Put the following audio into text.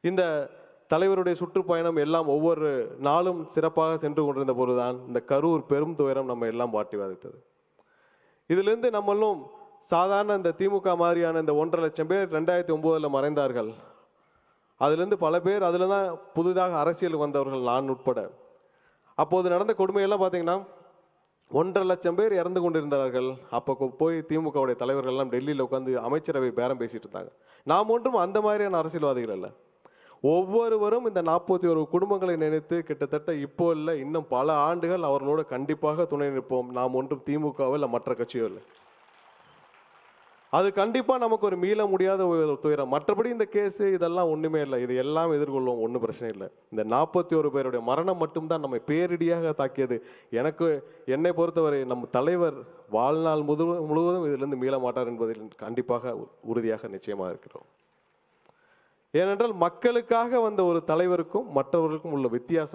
இந்த தலைவருடைய சுற்றுப்பயணம் எல்லாம் ஒவ்வொரு நாளும் சிறப்பாக சென்று கொண்டிருந்த பொழுதுதான் இந்த கரூர் பெரும் துயரம் நம்ம எல்லாம் வாட்டி வதைத்தது. இதிலிருந்து நம்மளும் சாதாரண இந்த திமுக மாதிரியான இந்த 1,50,000 பேர் 2009 மறைந்தார்கள். அதிலிருந்து பல பேர் அதில் தான் புதிதாக அரசியல் வந்தவர்கள், நான் உட்பட. அப்போது நடந்த கொடுமையெல்லாம் பார்த்தீங்கன்னா 1,50,000 பேர் இறந்து கொண்டிருந்தார்கள். அப்போ போய் திமுகவுடைய தலைவர்கள் எல்லாம் டெல்லியில் உட்காந்து அமைச்சரவை பேரம் பேசிட்டு இருந்தாங்க. நாம் ஒன்றும் அந்த மாதிரியான அரசியல்வாதிகள் அல்ல. ஒவ்வொருவரும் இந்த 41 குடும்பங்களை நினைத்து கிட்டத்தட்ட இப்போ இல்லை, இன்னும் பல ஆண்டுகள் அவர்களோடு கண்டிப்பாக துணை நிற்போம். நாம் ஒன்றும் திமுகவோ இல்லை மற்ற கட்சியோ இல்லை. அது கண்டிப்பாக நமக்கு ஒரு மீள முடியாத ஒரு துயரம். மற்றபடி இந்த கேஸு இதெல்லாம் ஒன்றுமே இல்லை. இது எல்லாம் எதிர்கொள்வோம், ஒன்றும் பிரச்சனை இல்லை. இந்த 41 பேருடைய மரணம் மட்டும்தான் நம்மை பேரிடியாக தாக்கியது. என்னை பொறுத்தவரை நம் தலைவர் வாழ்நாள் முழுவதும் இதிலிருந்து மீள மாட்டார் என்பதில் கண்டிப்பாக உறுதியாக நிச்சயமாக இருக்கிறோம். ஏனென்றால் மக்களுக்காக வந்த ஒரு தலைவருக்கும் மற்றவர்களுக்கும் உள்ள வித்தியாசம்